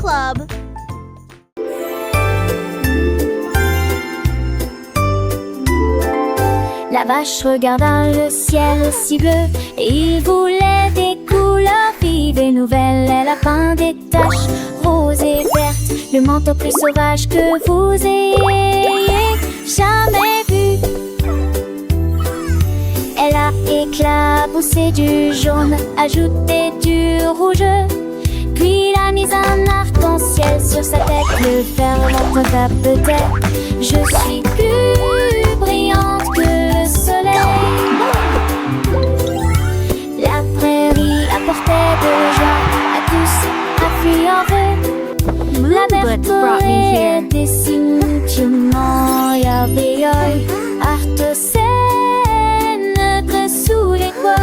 Club. La vache regarda le ciel si bleu et il voulait des couleurs vives et nouvelles. Elle a peint des taches roses et vertes, le manteau plus sauvage que vous ayez jamais vu. Elle a éclaboussé du jaune, ajouté du rouge, puis il a mis un arc-en-ciel sur sa tête. Le fer remonta peut-être. Je suis plus brillante que le soleil. La prairie apportait de joie à tous, à fui en feu. La verte forêt dessine ya beyoi, artosène sous les toits.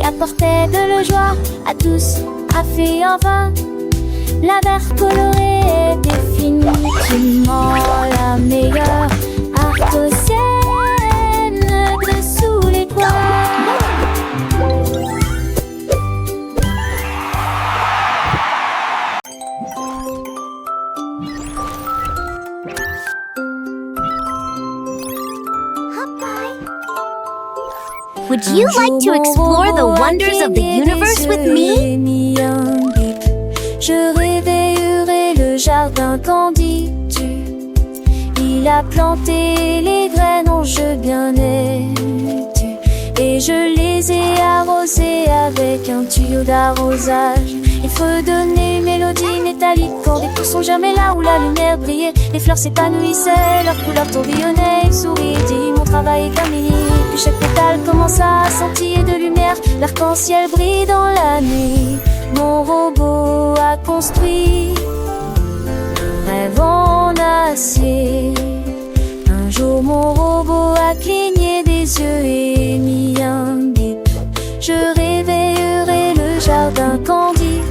Apportait de la joie à tous, a fait enfin. La verte colorée est définitivement la meilleure artosienne de sous les toits. Would you like to explore the wonders of the universe with me? Je réveillerai le jardin candide. Il a planté les graines en jeu bien étu, et je les ai arrosées avec un tuyau d'arrosage. Il fredonnait une mélodie métallique quand les poules sont jamais là où la lumière brillait. Les fleurs s'épanouissaient, leurs couleurs tourbillonnaient. Il sourit, dit mon travail est terminé. Puis chaque pétale commença à scintiller de lumière. L'arc-en-ciel brille dans la nuit. Mon robot a construit un rêve en acier. Un jour mon robot a cligné des yeux et mis un bip. Je réveillerai le jardin candide.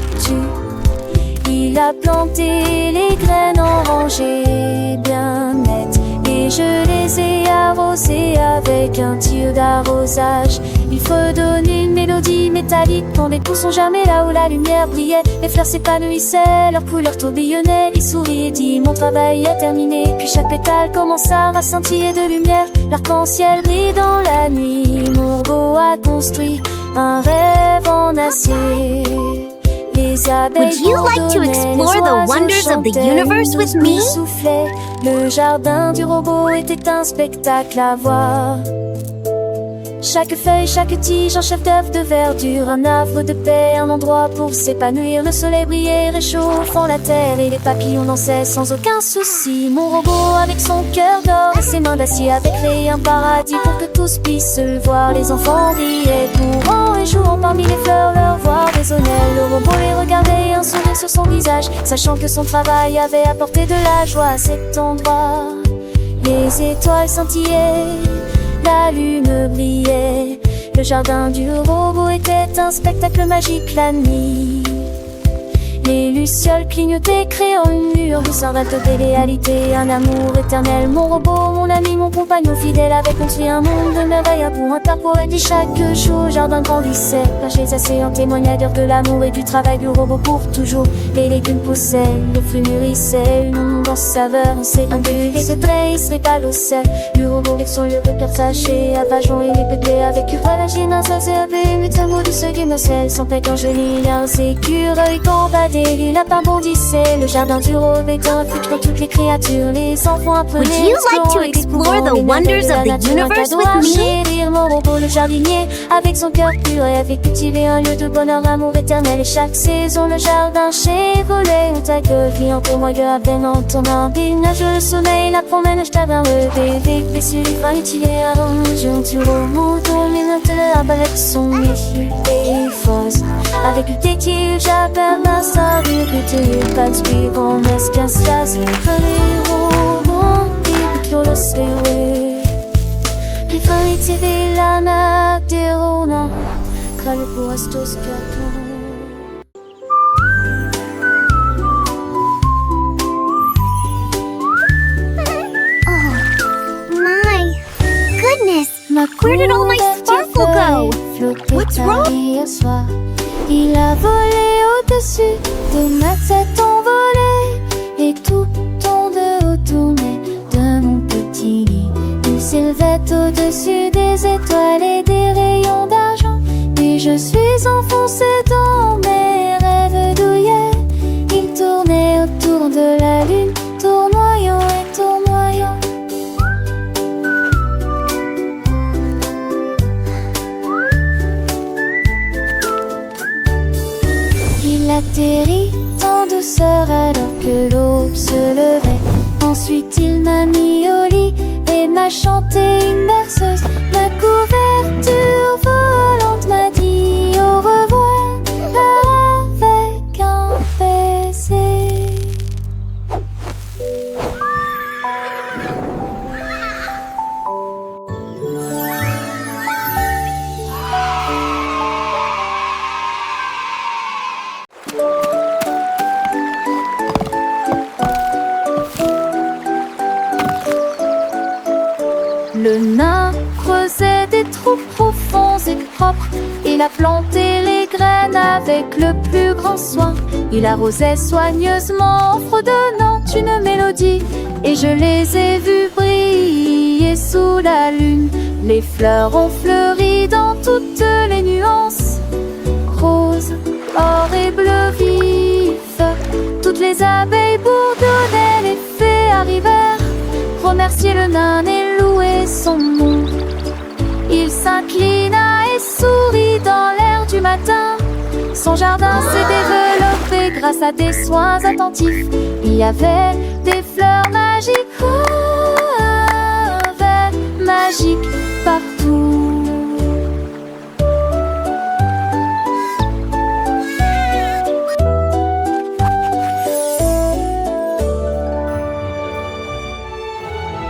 Il a planté les graines en rangées bien nettes, et je les ai arrosées avec un tuyau d'arrosage. Il fredonne une mélodie métallique quand les poules sont jamais là où la lumière brillait. Les fleurs s'épanouissaient, leurs couleurs tourbillonnaient. Il sourit et dit mon travail est terminé. Puis chaque pétale commença à scintiller de lumière. L'arc-en-ciel brille dans la nuit. Mon robot a construit un rêve en acier. Would you like to explore the wonders of the universe with me? Le jardin du robot était un spectacle à voir. Chaque feuille, chaque tige, un chef-d'œuvre de verdure, un havre de paix, un endroit pour s'épanouir. Le soleil brillait, réchauffant la terre, et les papillons dansaient sans aucun souci. Mon robot avec son cœur d'or et ses mains d'acier avait créé un paradis pour que tous puissent le voir. Les enfants riaient, courant et jouant parmi les fleurs, leur voix résonnait. Le robot les regardait, un sourire sur son visage, sachant que son travail avait apporté de la joie à cet endroit. Les étoiles scintillaient, la lune brillait. Le jardin du robot était un spectacle magique la nuit. Les lucioles clignotaient, créant une lueur de savate de réalité, un amour éternel. Mon robot, mon ami, mon compagnon fidèle, avait construit un monde de merveilles pour un tas poète. Et chaque jour, le jardin grandissait, cachés assez en témoignage de l'amour et du travail du robot pour toujours. Les légumes poussaient, les fruits mûrissaient, une abondance saveur, on s'est imbu et se trahissait pas l'eau sel. Le robot avec son lieu de persaché, à Vajon et les bébés avec Uvalagine, un seul CAP, mais un mot du seuil du Marcel, sans pète angéline, un écureuil combattait. Les lapins bondissaient, le jardin du robot est un futur pour toutes les créatures. Les enfants apprenaient. Would you like to explore the wonders of the universe with me? Mon robot, le jardinier, avec son cœur pur, et avait cultivé un lieu de bonheur, amour éternel. Et chaque saison, le jardin Chevrolet, où ta gueule vit pour moi, à peine en tournant. Nage le soleil, la promène, je t'avais un bébé, blessé, les fins utilisés à l'enjeu. Tu remontes, les notes de la balette sont méfiées et fausses. Avec le téquil, j'appelle ma star. Repeated pas suivant escasas. Lo sewe Rifariti villana derona Kale puastos katon. wrong? Hier soir, il a volé au-dessus de ma tête envolée et tout ton de haut tourné de mon petit lit. Il s'élevait au-dessus des étoiles et des rayons d'argent, et je suis enfoncée dans mes rêves douillets. Il tournait autour de la lune, tournoyant et tournoyant. Il atterrit en douceur alors que l'aube se levait. Ensuite il m'a mis au lit et m'a chanté une berceuse. Ma couverture volante m'a dit au revoir avec un baiser. Le nain creusait des trous profonds et propres. Il a planté les graines avec le plus grand soin. Il arrosait soigneusement en fredonnant une mélodie. Et je les ai vus briller sous la lune. Les fleurs ont fleuri dans toutes les nuances, rose, or et bleu vif. Toutes les abeilles bourdonnaient, les fées arrivèrent remercier le nain et louer son nom. Il s'inclina et sourit dans l'air du matin. Son jardin s'est développé grâce à des soins attentifs. Il y avait des fleurs magiques, magiques partout.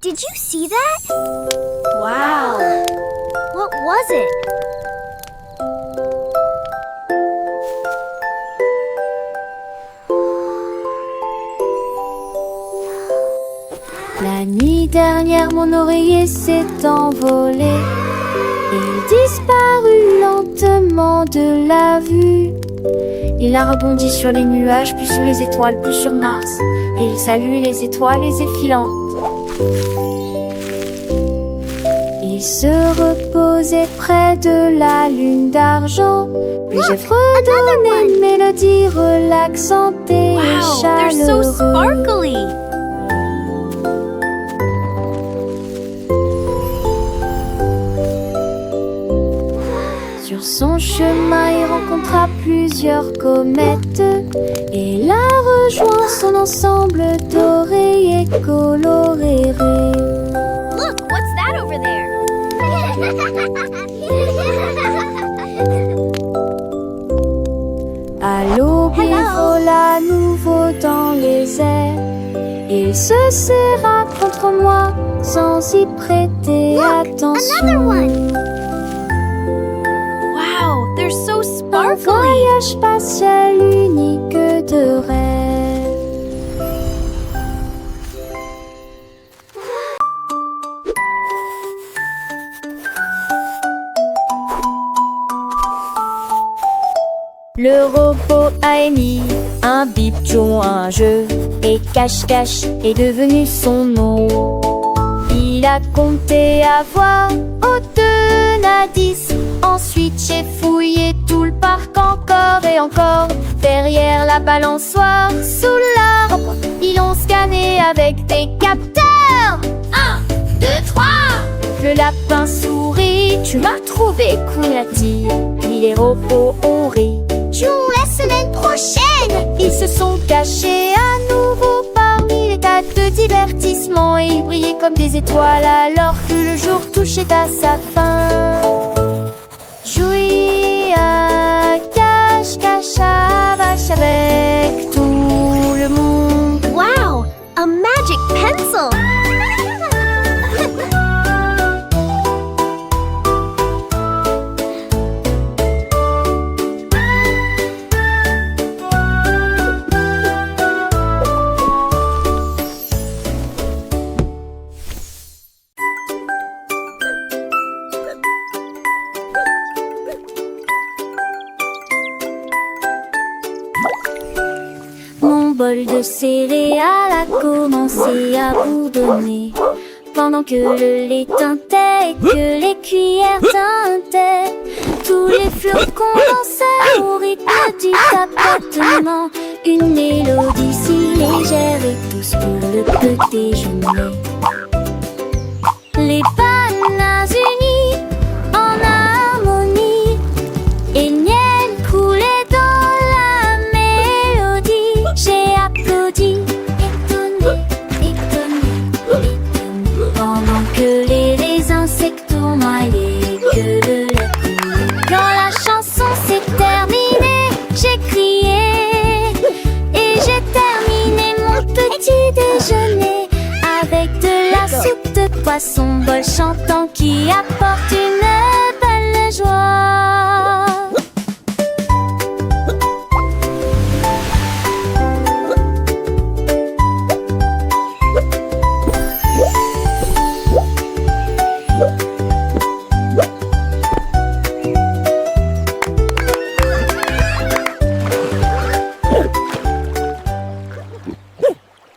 Did you see that? Wow. What was it? La nuit dernière, mon oreiller s'est envolé. Il disparut lentement de la vue. Il a rebondi sur les nuages, puis sur les étoiles, puis sur Mars. Et il salue les étoiles les effilantes. Il se reposait près de la lune d'argent. Puis j'ai fredonné une mélodie relaxante et Wow, they're so chaleureuse. sparkly. Sur son chemin, il rencontra plusieurs comètes et la rejoint son ensemble doré et coloré. Look, what's that over there? À l'aube, il vola à nouveau dans les airs. Il se serra contre moi sans y prêter attention. Another one. Wow, they're so Un sparkly. voyage spatial unique de rêve. Le robot a émis un bip jouant à un jeu, et cache-cache est devenu son nom. Il a compté à voix haute à 10. Ensuite j'ai fouillé tout le parc encore et encore. Derrière la balançoire, sous l'arbre, ils l'ont scanné avec des capteurs. 1, 2, 3. Le lapin sourit, tu m'as trouvé cool, a-t-il. Puis les robots ont ri. Jouons la semaine prochaine. Ils se sont cachés à nouveau parmi les tas de divertissements et ils brillaient comme des étoiles alors que le jour touchait à sa fin. Jouer à cache-cache à vache avec tout le monde. Wow, a magic pencil. bol de céréales a commencé à bourdonner. Pendant que le lait teintait et que les cuillères teintaient, tous les flocons dansaient au rythme du tapotement. Une mélodie si légère et douce pour le petit déjeuner. Les bananes unies en harmonie, et le miel coulait dans la mélodie. J'ai applaudi, étonné, étonné, étonné, pendant que les raisins secs tournoyaient et que le lait coulait. Quand la chanson s'est terminée, j'ai crié et j'ai terminé mon petit déjeuner avec de la soupe de poisson bol chantant qui apporte une